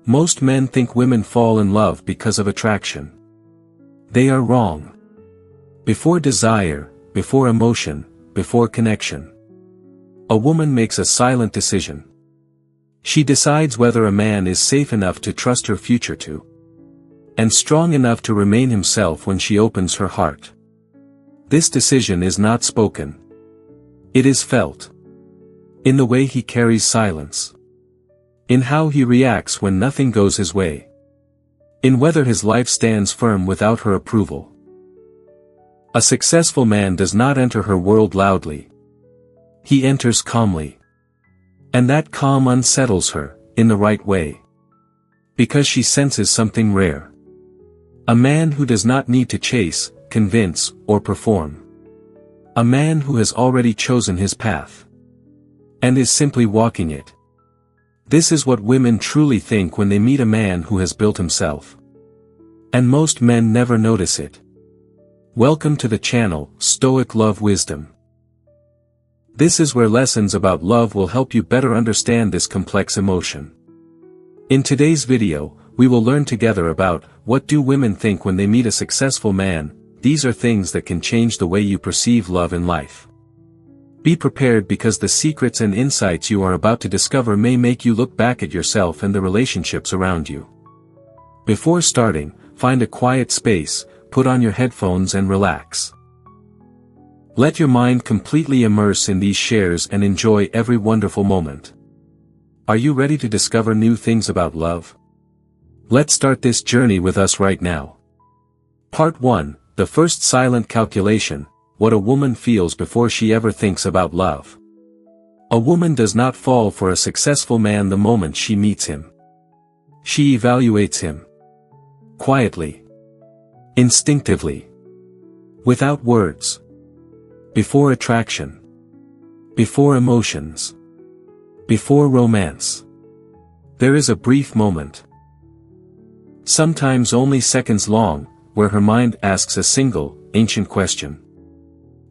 Most men think women fall in love because of attraction. They are wrong. Before desire, before emotion, before connection, a woman makes a silent decision. She decides whether a man is safe enough to trust her future to, and strong enough to remain himself when she opens her heart. This decision is not spoken. It is felt. In the way he carries silence. In how he reacts when nothing goes his way. In whether his life stands firm without her approval. A successful man does not enter her world loudly. He enters calmly. And that calm unsettles her, in the right way. Because she senses something rare. A man who does not need to chase, convince, or perform. A man who has already chosen his path. And is simply walking it. This is what women truly think when they meet a man who has built himself. And most men never notice it. Welcome to the channel, Stoic Love Wisdom. This is where lessons about love will help you better understand this complex emotion. In today's video, we will learn together about, what do women think when they meet a successful man. These are things that can change the way you perceive love in life. Be prepared because the secrets and insights you are about to discover may make you look back at yourself and the relationships around you. Before starting, find a quiet space, put on your headphones and relax. Let your mind completely immerse in these shares and enjoy every wonderful moment. Are you ready to discover new things about love? Let's start this journey with us right now. Part 1, the first silent calculation, what a woman feels before she ever thinks about love. A woman does not fall for a successful man the moment she meets him. She evaluates him. Quietly. Instinctively. Without words. Before attraction. Before emotions. Before romance. There is a brief moment. Sometimes only seconds long, where her mind asks a single, ancient question.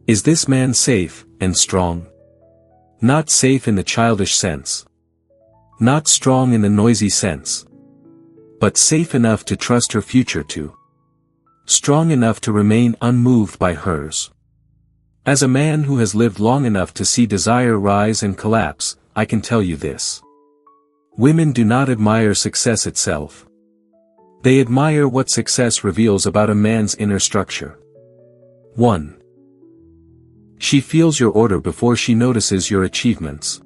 Is this man safe and strong? Not safe in the childish sense. Not strong in the noisy sense. But safe enough to trust her future to. Strong enough to remain unmoved by hers. As a man who has lived long enough to see desire rise and collapse, I can tell you this. Women do not admire success itself. They admire what success reveals about a man's inner structure. 1. She feels your order before she notices your achievements.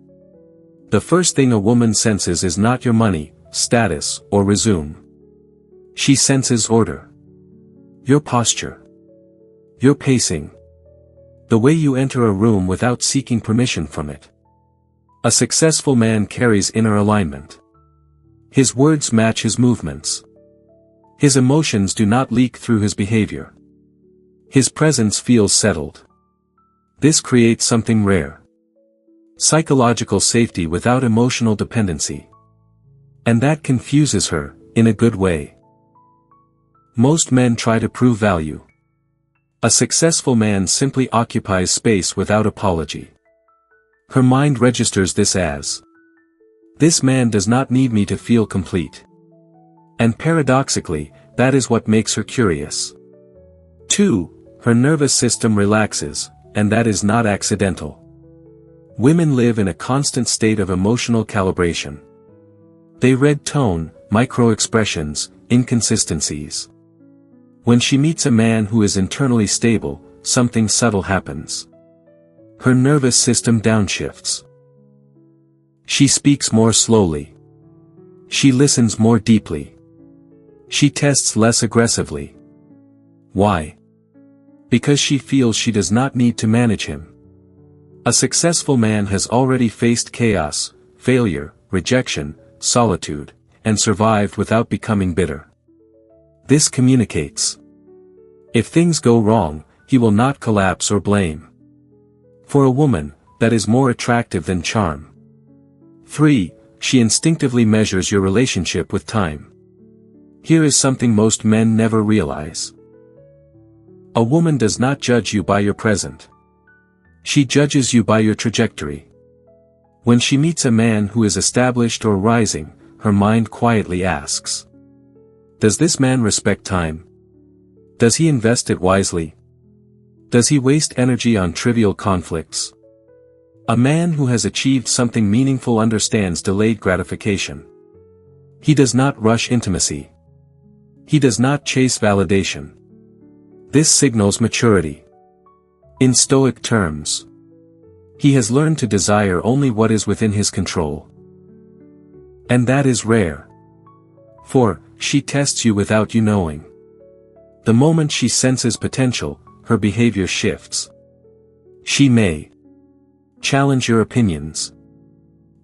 The first thing a woman senses is not your money, status, or resume. She senses order. Your posture. Your pacing. The way you enter a room without seeking permission from it. A successful man carries inner alignment. His words match his movements. His emotions do not leak through his behavior. His presence feels settled. This creates something rare. Psychological safety without emotional dependency. And that confuses her, in a good way. Most men try to prove value. A successful man simply occupies space without apology. Her mind registers this as, this man does not need me to feel complete. And paradoxically, that is what makes her curious. 2. Her nervous system relaxes, and that is not accidental. Women live in a constant state of emotional calibration. They read tone, micro-expressions, inconsistencies. When she meets a man who is internally stable, something subtle happens. Her nervous system downshifts. She speaks more slowly. She listens more deeply. She tests less aggressively. Why? Because she feels she does not need to manage him. A successful man has already faced chaos, failure, rejection, solitude, and survived without becoming bitter. This communicates. If things go wrong, he will not collapse or blame. For a woman, that is more attractive than charm. 3. She instinctively measures your relationship with time. Here is something most men never realize. A woman does not judge you by your present. She judges you by your trajectory. When she meets a man who is established or rising, her mind quietly asks. Does this man respect time? Does he invest it wisely? Does he waste energy on trivial conflicts? A man who has achieved something meaningful understands delayed gratification. He does not rush intimacy. He does not chase validation. This signals maturity. In Stoic terms, he has learned to desire only what is within his control. And that is rare. For, she tests you without you knowing. The moment she senses potential, her behavior shifts. She may challenge your opinions,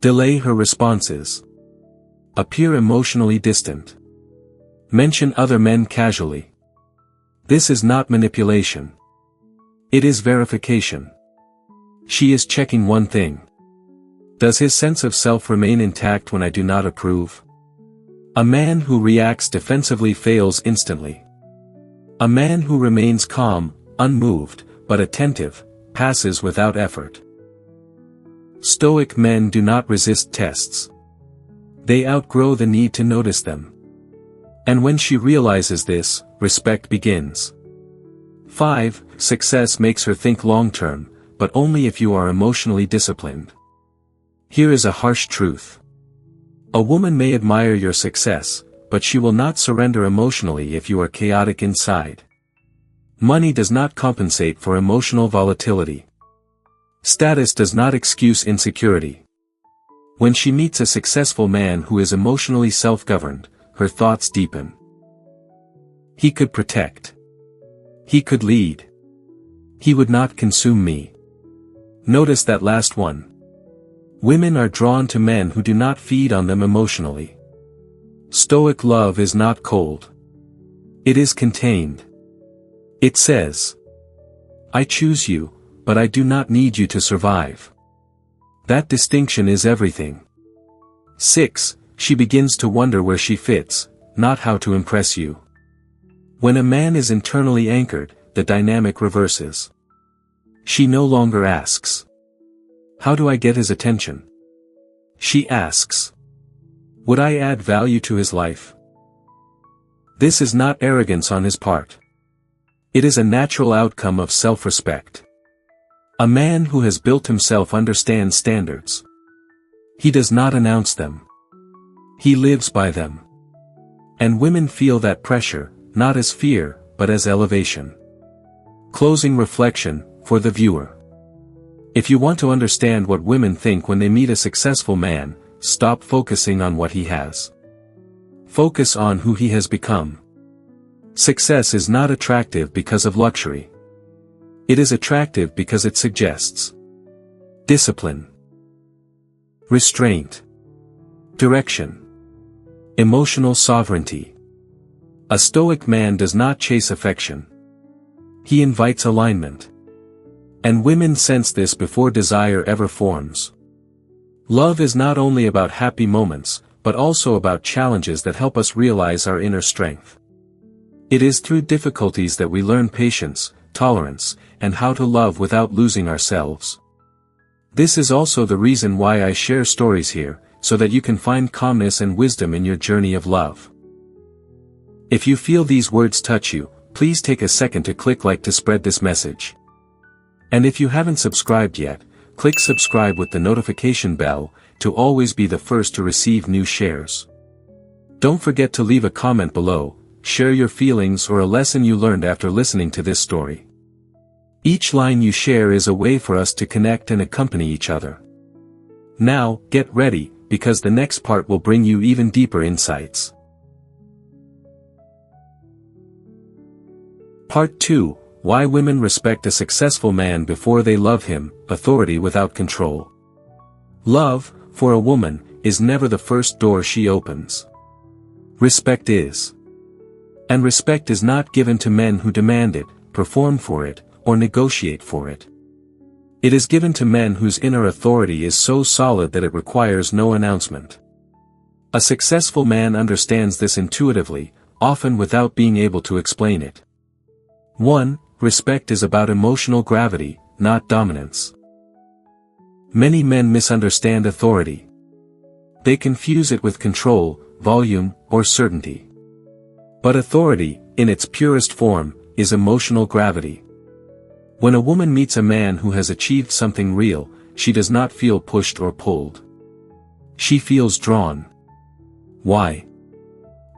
delay her responses, appear emotionally distant, mention other men casually. This is not manipulation. It is verification. She is checking one thing. Does his sense of self remain intact when I do not approve? A man who reacts defensively fails instantly. A man who remains calm, unmoved, but attentive, passes without effort. Stoic men do not resist tests. They outgrow the need to notice them. And when she realizes this, respect begins. 5. Success makes her think long-term, but only if you are emotionally disciplined. Here is a harsh truth. A woman may admire your success, but she will not surrender emotionally if you are chaotic inside. Money does not compensate for emotional volatility. Status does not excuse insecurity. When she meets a successful man who is emotionally self-governed, her thoughts deepen. He could protect. He could lead. He would not consume me. Notice that last one. Women are drawn to men who do not feed on them emotionally. Stoic love is not cold. It is contained. It says, I choose you, but I do not need you to survive. That distinction is everything. 6. She begins to wonder where she fits, not how to impress you. When a man is internally anchored, the dynamic reverses. She no longer asks, how do I get his attention? She asks, would I add value to his life? This is not arrogance on his part. It is a natural outcome of self-respect. A man who has built himself understands standards. He does not announce them. He lives by them. And women feel that pressure, not as fear, but as elevation. Closing reflection, for the viewer. If you want to understand what women think when they meet a successful man, stop focusing on what he has. Focus on who he has become. Success is not attractive because of luxury. It is attractive because it suggests discipline, restraint, direction, emotional sovereignty. A Stoic man does not chase affection. He invites alignment. And women sense this before desire ever forms. Love is not only about happy moments, but also about challenges that help us realize our inner strength. It is through difficulties that we learn patience, tolerance, and how to love without losing ourselves. This is also the reason why I share stories here, so that you can find calmness and wisdom in your journey of love. If you feel these words touch you, please take a second to click like to spread this message. And if you haven't subscribed yet, click subscribe with the notification bell, to always be the first to receive new shares. Don't forget to leave a comment below, share your feelings or a lesson you learned after listening to this story. Each line you share is a way for us to connect and accompany each other. Now, get ready, because the next part will bring you even deeper insights. Part 2, Why Women Respect a Successful Man Before They Love Him, Authority Without Control. Love, for a woman, is never the first door she opens. Respect is. And respect is not given to men who demand it, perform for it, or negotiate for it. It is given to men whose inner authority is so solid that it requires no announcement. A successful man understands this intuitively, often without being able to explain it. 1. Respect is about emotional gravity, not dominance. Many men misunderstand authority. They confuse it with control, volume, or certainty. But authority, in its purest form, is emotional gravity. When a woman meets a man who has achieved something real, she does not feel pushed or pulled. She feels drawn. Why?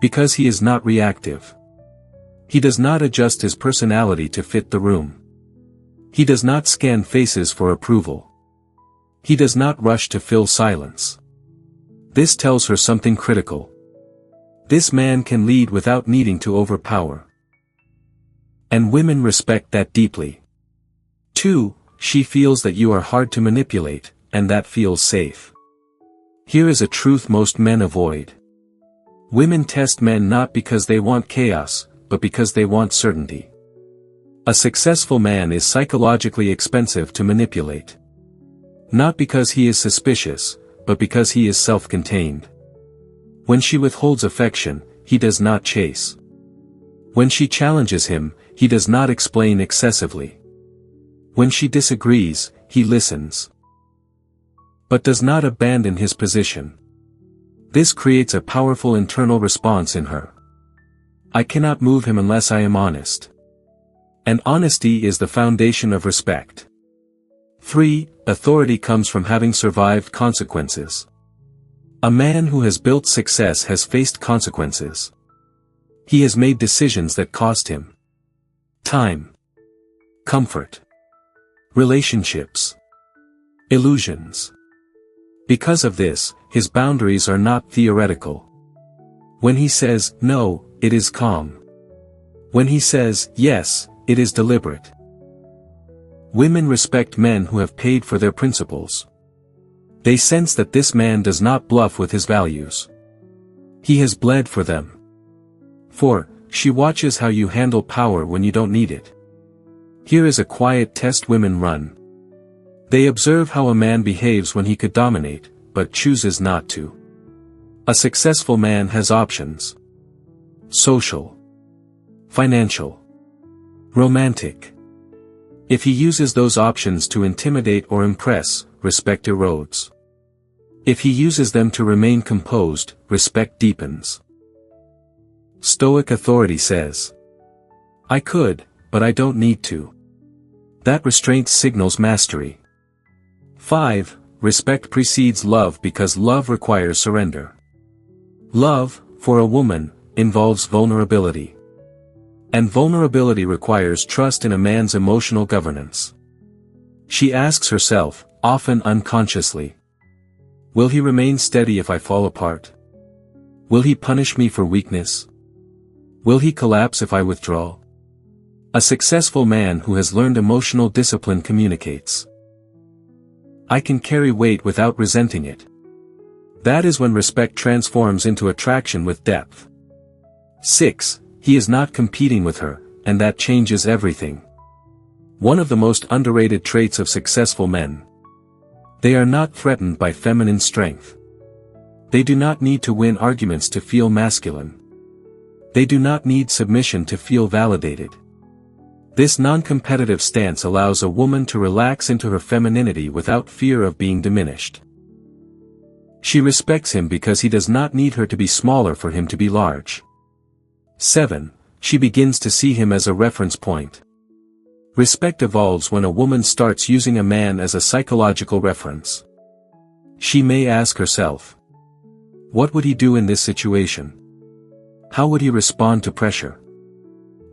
Because he is not reactive. He does not adjust his personality to fit the room. He does not scan faces for approval. He does not rush to fill silence. This tells her something critical. This man can lead without needing to overpower. And women respect that deeply. 2. She feels that you are hard to manipulate, and that feels safe. Here is a truth most men avoid. Women test men not because they want chaos, but because they want certainty. A successful man is psychologically expensive to manipulate. Not because he is suspicious, but because he is self-contained. When she withholds affection, he does not chase. When she challenges him, he does not explain excessively. When she disagrees, he listens. But does not abandon his position. This creates a powerful internal response in her. I cannot move him unless I am honest. And honesty is the foundation of respect. 3. Authority comes from having survived consequences. A man who has built success has faced consequences. He has made decisions that cost him time, comfort, relationships, illusions. Because of this, his boundaries are not theoretical. When he says no, it is calm. When he says yes, it is deliberate. Women respect men who have paid for their principles. They sense that this man does not bluff with his values. He has bled for them. 4. She watches how you handle power when you don't need it. Here is a quiet test women run. They observe how a man behaves when he could dominate, but chooses not to. A successful man has options. Social, financial, romantic. If he uses those options to intimidate or impress, respect erodes. If he uses them to remain composed, respect deepens. Stoic authority says, I could, but I don't need to. That restraint signals mastery. 5. Respect precedes love because love requires surrender. Love, for a woman, involves vulnerability. And vulnerability requires trust in a man's emotional governance. She asks herself, often unconsciously, will he remain steady if I fall apart? Will he punish me for weakness? Will he collapse if I withdraw? A successful man who has learned emotional discipline communicates, I can carry weight without resenting it. That is when respect transforms into attraction with depth. 6. He is not competing with her, and that changes everything. One of the most underrated traits of successful men. They are not threatened by feminine strength. They do not need to win arguments to feel masculine. They do not need submission to feel validated. This non-competitive stance allows a woman to relax into her femininity without fear of being diminished. She respects him because he does not need her to be smaller for him to be large. 7. She begins to see him as a reference point. Respect evolves when a woman starts using a man as a psychological reference. She may ask herself, what would he do in this situation? How would he respond to pressure?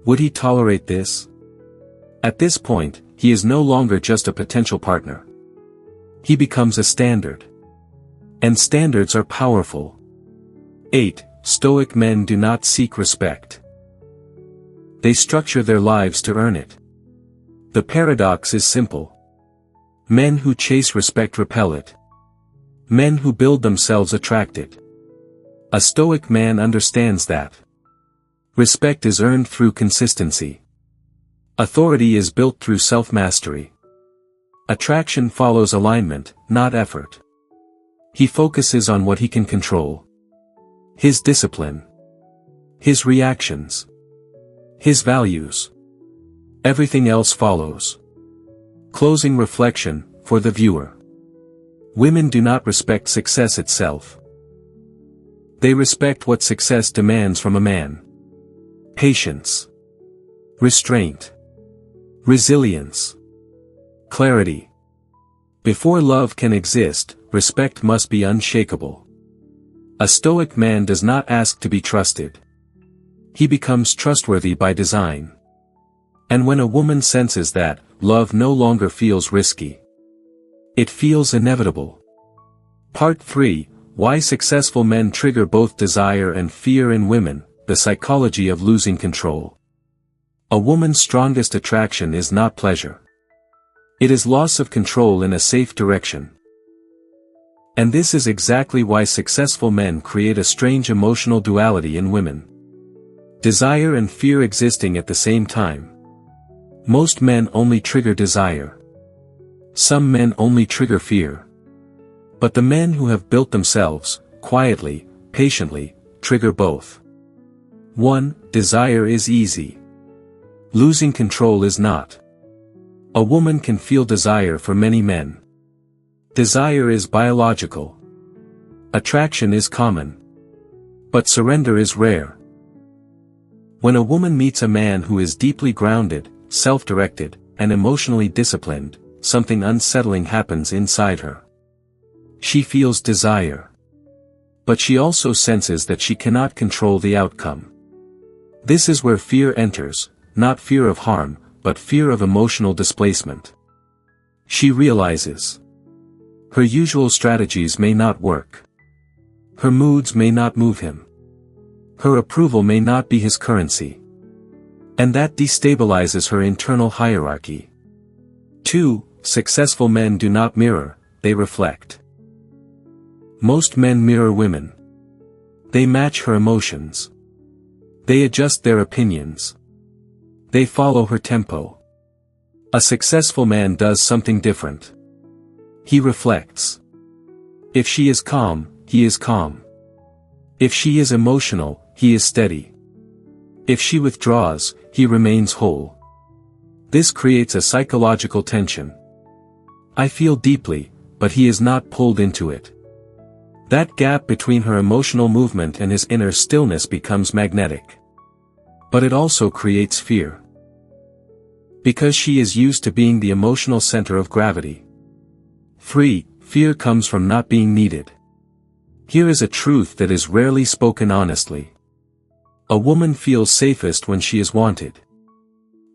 Would he tolerate this? At this point, he is no longer just a potential partner. He becomes a standard. And standards are powerful. 8. Stoic men do not seek respect. They structure their lives to earn it. The paradox is simple. Men who chase respect repel it. Men who build themselves attract it. A Stoic man understands that. Respect is earned through consistency. Authority is built through self-mastery. Attraction follows alignment, not effort. He focuses on what he can control. His discipline. His reactions. His values. Everything else follows. Closing reflection, for the viewer. Women do not respect success itself. They respect what success demands from a man. Patience. Restraint. Resilience. Clarity. Before love can exist, respect must be unshakable. A Stoic man does not ask to be trusted. He becomes trustworthy by design. And when a woman senses that, love no longer feels risky. It feels inevitable. Part 3, Why Successful Men Trigger Both Desire and Fear in Women, the Psychology of Losing Control. A woman's strongest attraction is not pleasure. It is loss of control in a safe direction. And this is exactly why successful men create a strange emotional duality in women. Desire and fear existing at the same time. Most men only trigger desire. Some men only trigger fear. But the men who have built themselves, quietly, patiently, trigger both. 1. Desire is easy. Losing control is not. A woman can feel desire for many men. Desire is biological. Attraction is common. But surrender is rare. When a woman meets a man who is deeply grounded, self-directed, and emotionally disciplined, something unsettling happens inside her. She feels desire. But she also senses that she cannot control the outcome. This is where fear enters, not fear of harm, but fear of emotional displacement. She realizes her usual strategies may not work. Her moods may not move him. Her approval may not be his currency. And that destabilizes her internal hierarchy. 2. Successful men do not mirror, they reflect. Most men mirror women. They match her emotions. They adjust their opinions. They follow her tempo. A successful man does something different. He reflects. If she is calm, he is calm. If she is emotional, he is steady. If she withdraws, he remains whole. This creates a psychological tension. I feel deeply, but he is not pulled into it. That gap between her emotional movement and his inner stillness becomes magnetic. But it also creates fear. Because she is used to being the emotional center of gravity. 3. Fear comes from not being needed. Here is a truth that is rarely spoken honestly. A woman feels safest when she is wanted.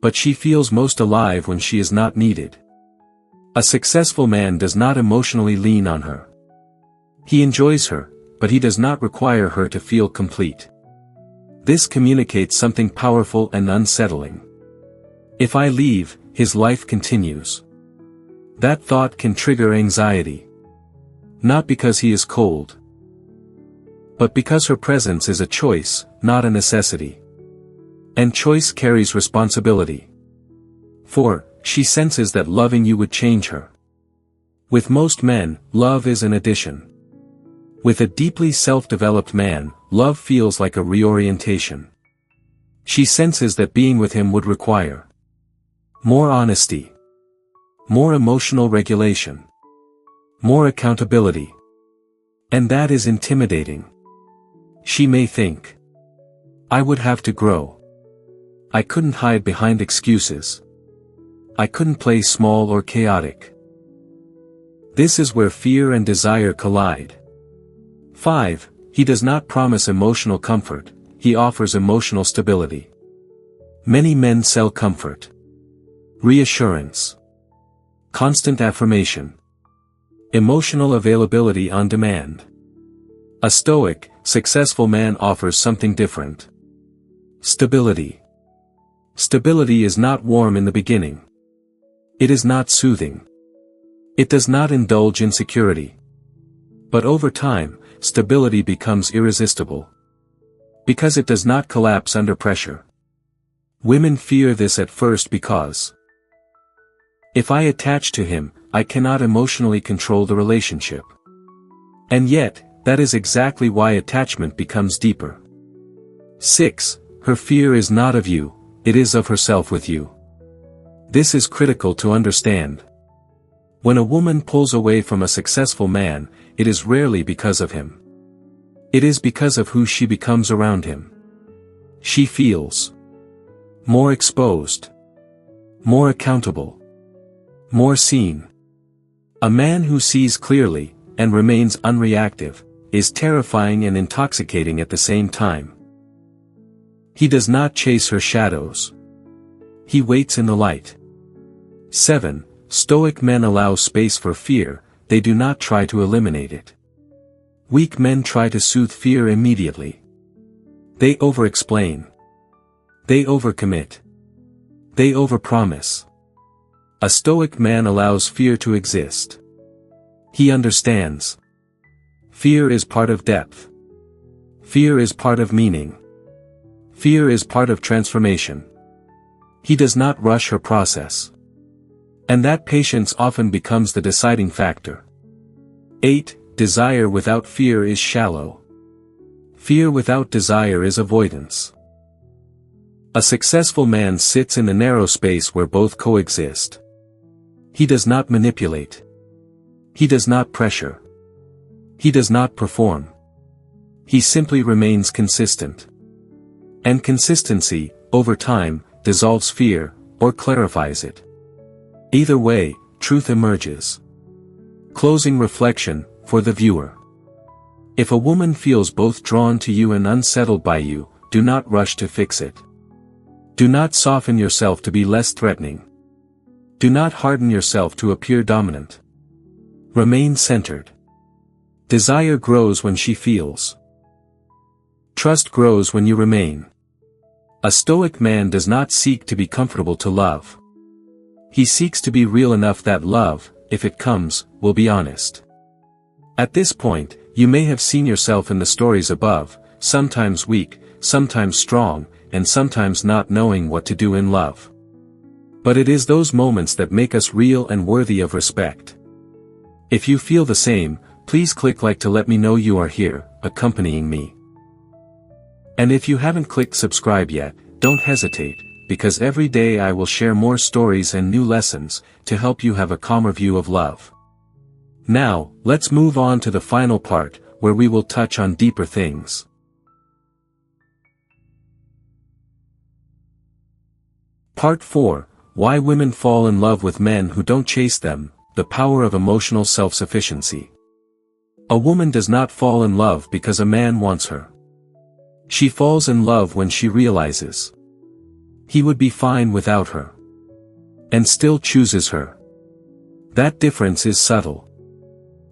But she feels most alive when she is not needed. A successful man does not emotionally lean on her. He enjoys her, but he does not require her to feel complete. This communicates something powerful and unsettling. If I leave, his life continues. That thought can trigger anxiety. Not because he is cold, but because her presence is a choice, not a necessity. And choice carries responsibility. 4. She senses that loving you would change her. With most men, love is an addition. With a deeply self-developed man, love feels like a reorientation. She senses that being with him would require more honesty, more emotional regulation, more accountability. And that is intimidating. She may think, I would have to grow. I couldn't hide behind excuses. I couldn't play small or chaotic. This is where fear and desire collide. 5. He does not promise emotional comfort, he offers emotional stability. Many men sell comfort, reassurance, constant affirmation, emotional availability on demand. A Stoic, successful man offers something different. Stability. Stability is not warm in the beginning. It is not soothing. It does not indulge in security. But over time, stability becomes irresistible. Because it does not collapse under pressure. Women fear this at first because if I attach to him, I cannot emotionally control the relationship. And yet, that is exactly why attachment becomes deeper. 6. Her fear is not of you, it is of herself with you. This is critical to understand. When a woman pulls away from a successful man, it is rarely because of him. It is because of who she becomes around him. She feels more exposed, more accountable, more seen. A man who sees clearly, and remains unreactive, is terrifying and intoxicating at the same time. He does not chase her shadows. He waits in the light. 7. Stoic men allow space for fear, they do not try to eliminate it. Weak men try to soothe fear immediately. They over-explain. They overcommit. They overpromise. A Stoic man allows fear to exist. He understands. Fear is part of depth. Fear is part of meaning. Fear is part of transformation. He does not rush her process. And that patience often becomes the deciding factor. 8. Desire without fear is shallow. Fear without desire is avoidance. A successful man sits in the narrow space where both coexist. He does not manipulate. He does not pressure. He does not perform. He simply remains consistent. And consistency, over time, dissolves fear, or clarifies it. Either way, truth emerges. Closing reflection, for the viewer. If a woman feels both drawn to you and unsettled by you, do not rush to fix it. Do not soften yourself to be less threatening. Do not harden yourself to appear dominant. Remain centered. Desire grows when she feels. Trust grows when you remain. A Stoic man does not seek to be comfortable to love. He seeks to be real enough that love, if it comes, will be honest. At this point, you may have seen yourself in the stories above, sometimes weak, sometimes strong, and sometimes not knowing what to do in love. But it is those moments that make us real and worthy of respect. If you feel the same, please click like to let me know you are here, accompanying me. And if you haven't clicked subscribe yet, don't hesitate, because every day I will share more stories and new lessons, to help you have a calmer view of love. Now, let's move on to the final part, where we will touch on deeper things. Part 4, Why Women Fall in Love with Men Who Don't Chase Them, the Power of Emotional Self-Sufficiency. A woman does not fall in love because a man wants her. She falls in love when she realizes he would be fine without her, and still chooses her. That difference is subtle.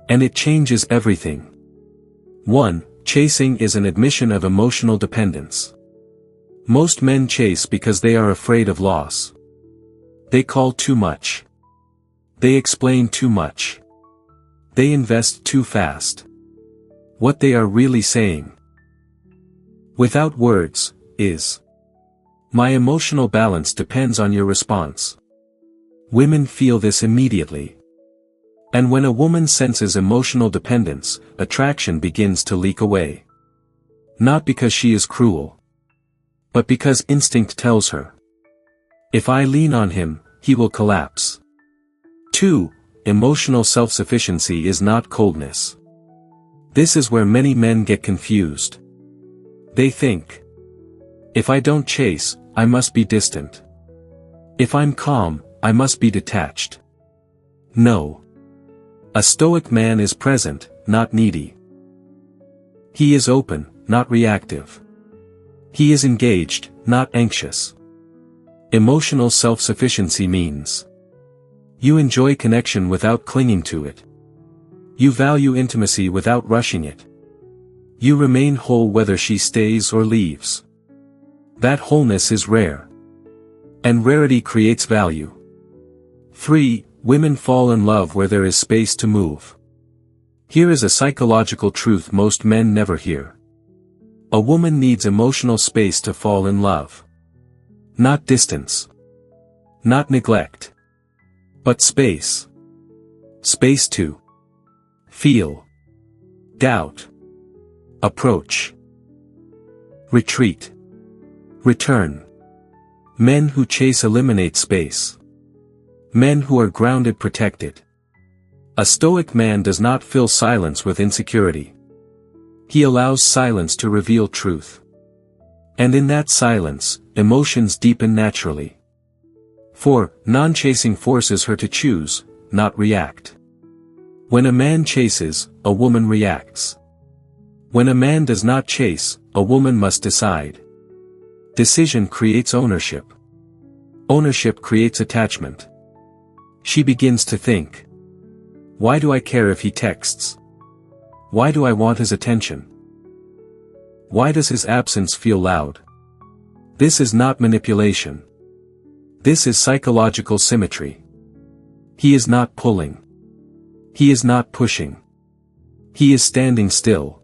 And it changes everything. 1. Chasing is an admission of emotional dependence. Most men chase because they are afraid of loss. They call too much. They explain too much. They invest too fast. What they are really saying, without words, is, my emotional balance depends on your response. Women feel this immediately. And when a woman senses emotional dependence, attraction begins to leak away. Not because she is cruel, but because instinct tells her, if I lean on him, he will collapse. 2. Emotional self-sufficiency is not coldness. This is where many men get confused. They think, if I don't chase, I must be distant. If I'm calm, I must be detached. No. A Stoic man is present, not needy. He is open, not reactive. He is engaged, not anxious. Emotional self-sufficiency means you enjoy connection without clinging to it. You value intimacy without rushing it. You remain whole whether she stays or leaves. That wholeness is rare. And rarity creates value. 3. Women fall in love where there is space to move. Here is a psychological truth most men never hear. A woman needs emotional space to fall in love. Not distance. Not neglect. But space. Space to feel, doubt, approach, retreat, return. Men who chase eliminate space. Men who are grounded protect it. A Stoic man does not fill silence with insecurity. He allows silence to reveal truth. And in that silence, emotions deepen naturally. 4. Non-chasing forces her to choose, not react. When a man chases, a woman reacts. When a man does not chase, a woman must decide. Decision creates ownership. Ownership creates attachment. She begins to think. Why do I care if he texts? Why do I want his attention? Why does his absence feel loud? This is not manipulation. This is psychological symmetry. He is not pulling. He is not pushing. He is standing still.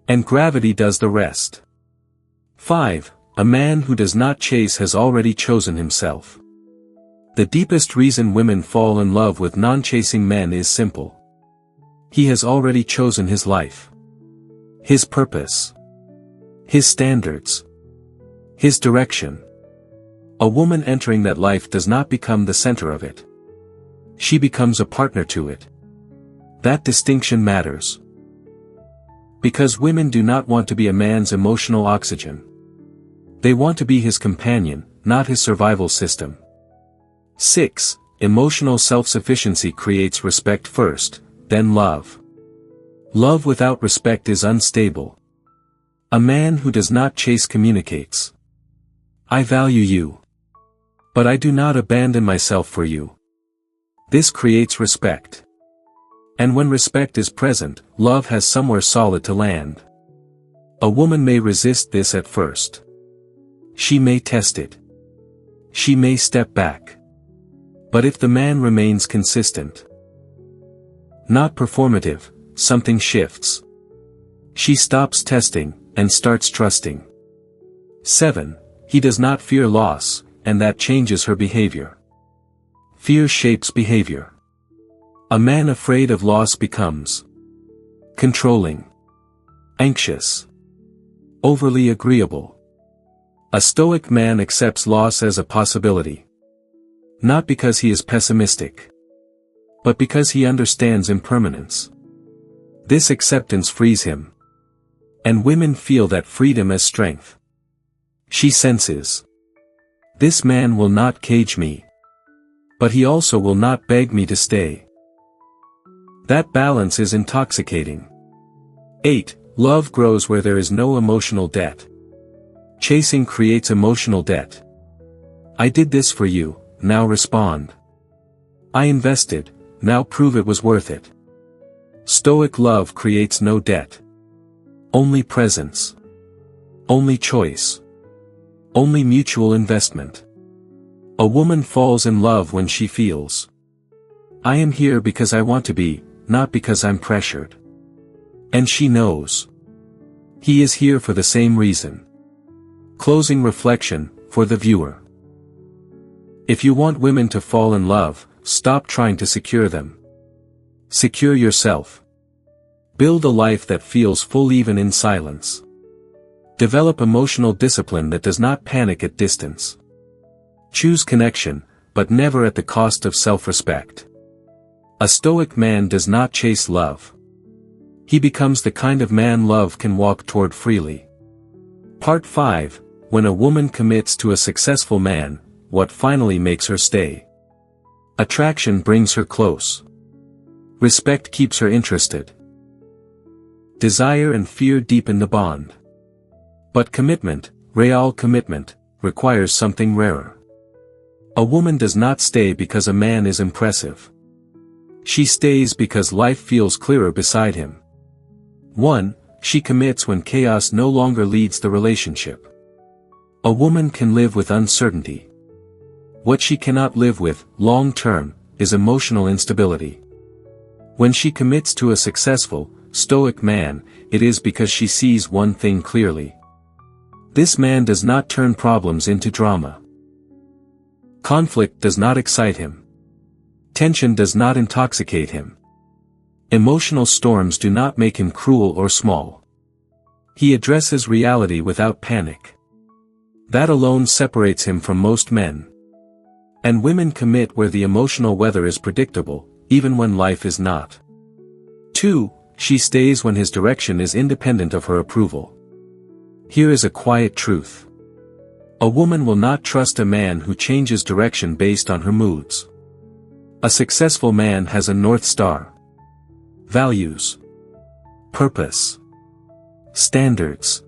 And gravity does the rest. 5. A man who does not chase has already chosen himself. The deepest reason women fall in love with non-chasing men is simple. He has already chosen his life. His purpose. His standards. His direction. A woman entering that life does not become the center of it. She becomes a partner to it. That distinction matters. Because women do not want to be a man's emotional oxygen. They want to be his companion, not his survival system. 6. Emotional self-sufficiency creates respect first, then love. Love without respect is unstable. A man who does not chase communicates. I value you. But I do not abandon myself for you. This creates respect. And when respect is present, love has somewhere solid to land. A woman may resist this at first. She may test it. She may step back. But if the man remains consistent, not performative, something shifts. She stops testing, and starts trusting. 7. He does not fear loss, and that changes her behavior. Fear shapes behavior. A man afraid of loss becomes controlling, anxious, overly agreeable. A stoic man accepts loss as a possibility. Not because he is pessimistic, but because he understands impermanence. This acceptance frees him. And women feel that freedom as strength. She senses. This man will not cage me. But he also will not beg me to stay. That balance is intoxicating. 8. Love grows where there is no emotional debt. Chasing creates emotional debt. I did this for you, now respond. I invested, now prove it was worth it. Stoic love creates no debt. Only presence. Only choice. Only mutual investment. A woman falls in love when she feels. I am here because I want to be, not because I'm pressured. And she knows. He is here for the same reason. Closing reflection, for the viewer. If you want women to fall in love, stop trying to secure them. Secure yourself. Build a life that feels full even in silence. Develop emotional discipline that does not panic at distance. Choose connection, but never at the cost of self-respect. A stoic man does not chase love. He becomes the kind of man love can walk toward freely. Part 5. When a woman commits to a successful man, what finally makes her stay? Attraction brings her close. Respect keeps her interested. Desire and fear deepen the bond. But commitment, real commitment, requires something rarer. A woman does not stay because a man is impressive. She stays because life feels clearer beside him. 1. She commits when chaos no longer leads the relationship. A woman can live with uncertainty. What she cannot live with, long-term, is emotional instability. When she commits to a successful, stoic man, it is because she sees one thing clearly. This man does not turn problems into drama. Conflict does not excite him. Tension does not intoxicate him. Emotional storms do not make him cruel or small. He addresses reality without panic. That alone separates him from most men. And women commit where the emotional weather is predictable, even when life is not. 2. She stays when his direction is independent of her approval. Here is a quiet truth. A woman will not trust a man who changes direction based on her moods. A successful man has a North Star. Values. Purpose. Standards.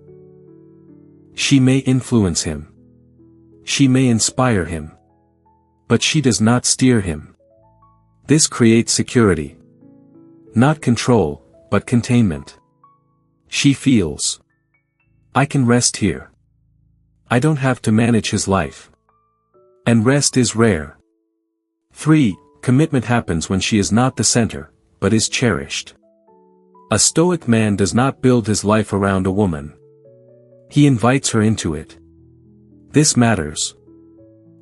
She may influence him. She may inspire him. But she does not steer him. This creates security. Not control, but containment. She feels, I can rest here. I don't have to manage his life. And rest is rare. 3. Commitment happens when she is not the center, but is cherished. A Stoic man does not build his life around a woman. He invites her into it. This matters.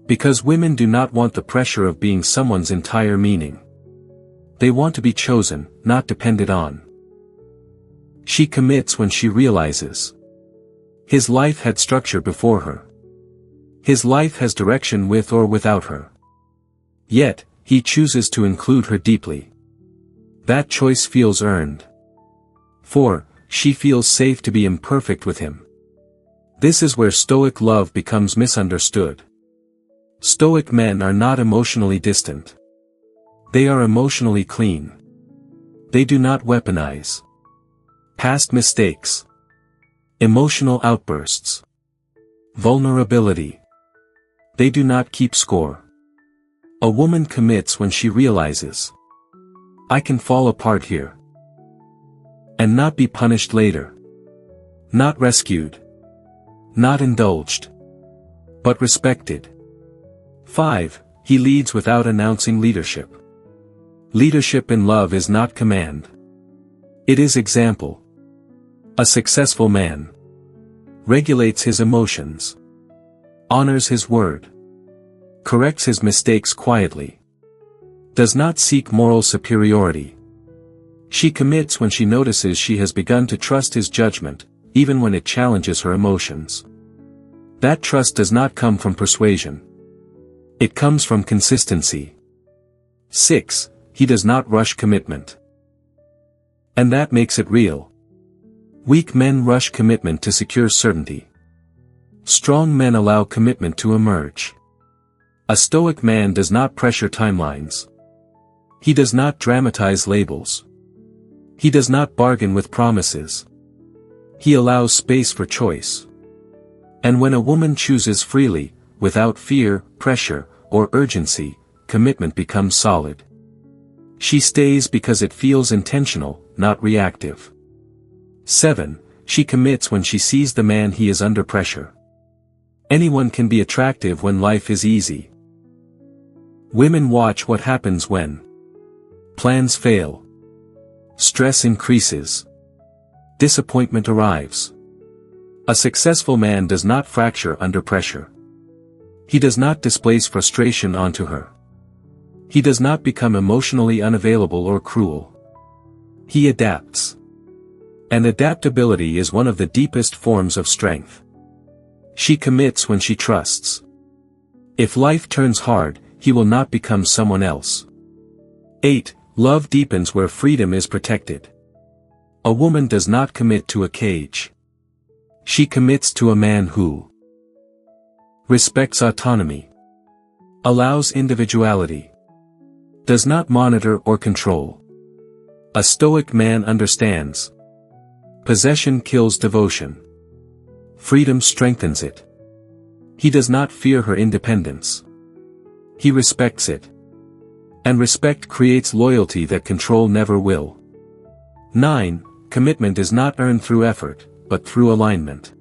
Because women do not want the pressure of being someone's entire meaning. They want to be chosen, not depended on. She commits when she realizes. His life had structure before her. His life has direction with or without her. Yet, he chooses to include her deeply. That choice feels earned. 4. She feels safe to be imperfect with him. This is where Stoic love becomes misunderstood. Stoic men are not emotionally distant. They are emotionally clean. They do not weaponize past mistakes, emotional outbursts, vulnerability. They do not keep score. A woman commits when she realizes, I can fall apart here. And not be punished later. Not rescued. Not indulged. But respected. 5. He leads without announcing leadership. Leadership in love is not command. It is example. A successful man regulates his emotions, honors his word, corrects his mistakes quietly, does not seek moral superiority. She commits when she notices she has begun to trust his judgment, even when it challenges her emotions. That trust does not come from persuasion. It comes from consistency. 6. He does not rush commitment. And that makes it real. Weak men rush commitment to secure certainty. Strong men allow commitment to emerge. A Stoic man does not pressure timelines. He does not dramatize labels. He does not bargain with promises. He allows space for choice. And when a woman chooses freely, without fear, pressure, or urgency, commitment becomes solid. She stays because it feels intentional, not reactive. 7. She commits when she sees the man he is under pressure. Anyone can be attractive when life is easy. Women watch what happens when plans fail. Stress increases. Disappointment arrives. A successful man does not fracture under pressure. He does not displace frustration onto her. He does not become emotionally unavailable or cruel. He adapts. And adaptability is one of the deepest forms of strength. She commits when she trusts. If life turns hard, he will not become someone else. 8. Love deepens where freedom is protected. A woman does not commit to a cage. She commits to a man who respects autonomy, allows individuality, does not monitor or control. A Stoic man understands. Possession kills devotion. Freedom strengthens it. He does not fear her independence. He respects it. And respect creates loyalty that control never will. 9. Commitment is not earned through effort, but through alignment.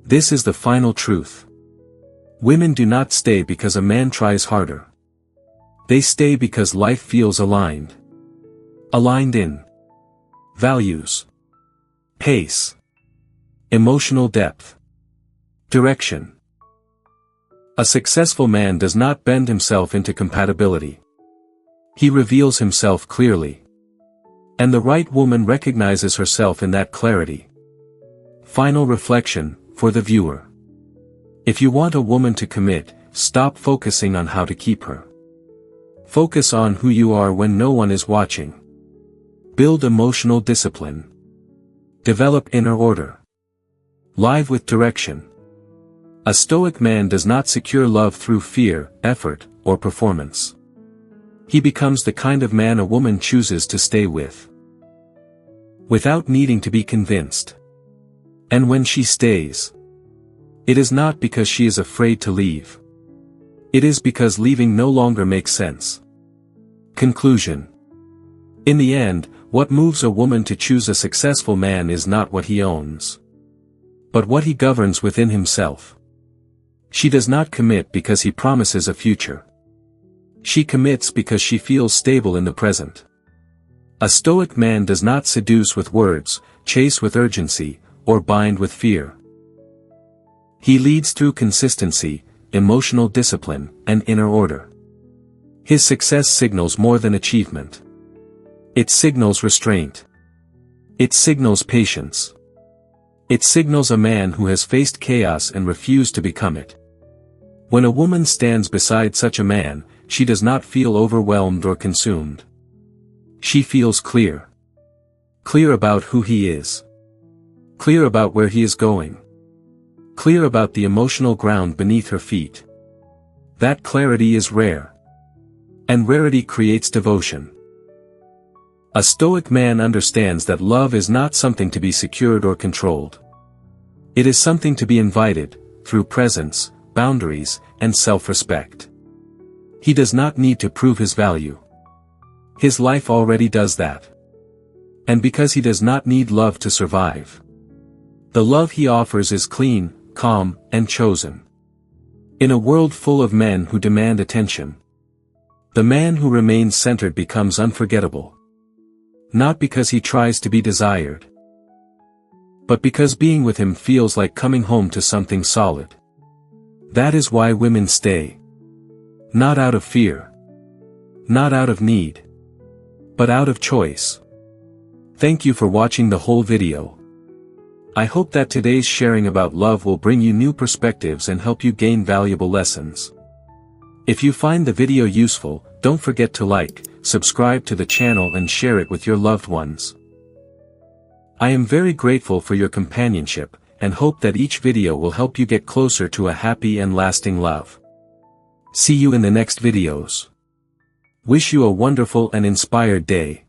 This is the final truth. Women do not stay because a man tries harder. They stay because life feels aligned. Aligned in values, pace, emotional depth, direction. A successful man does not bend himself into compatibility. He reveals himself clearly. And the right woman recognizes herself in that clarity. Final reflection, for the viewer. If you want a woman to commit, stop focusing on how to keep her. Focus on who you are when no one is watching. Build emotional discipline. Develop inner order. Live with direction. A Stoic man does not secure love through fear, effort, or performance. He becomes the kind of man a woman chooses to stay with, without needing to be convinced. And when she stays, it is not because she is afraid to leave. It is because leaving no longer makes sense. Conclusion. In the end, what moves a woman to choose a successful man is not what he owns, but what he governs within himself. She does not commit because he promises a future. She commits because she feels stable in the present. A Stoic man does not seduce with words, chase with urgency, or bind with fear. He leads through consistency, emotional discipline, and inner order. His success signals more than achievement. It signals restraint. It signals patience. It signals a man who has faced chaos and refused to become it. When a woman stands beside such a man, she does not feel overwhelmed or consumed. She feels clear. Clear about who he is. Clear about where he is going. Clear about the emotional ground beneath her feet. That clarity is rare. And rarity creates devotion. A Stoic man understands that love is not something to be secured or controlled. It is something to be invited, through presence, boundaries, and self-respect. He does not need to prove his value. His life already does that. And because he does not need love to survive, the love he offers is clean, calm, and chosen. In a world full of men who demand attention, the man who remains centered becomes unforgettable. Not because he tries to be desired, but because being with him feels like coming home to something solid. That is why women stay. Not out of fear. Not out of need. But out of choice. Thank you for watching the whole video. I hope that today's sharing about love will bring you new perspectives and help you gain valuable lessons. If you find the video useful, don't forget to like, subscribe to the channel and share it with your loved ones. I am very grateful for your companionship, and hope that each video will help you get closer to a happy and lasting love. See you in the next videos. Wish you a wonderful and inspired day.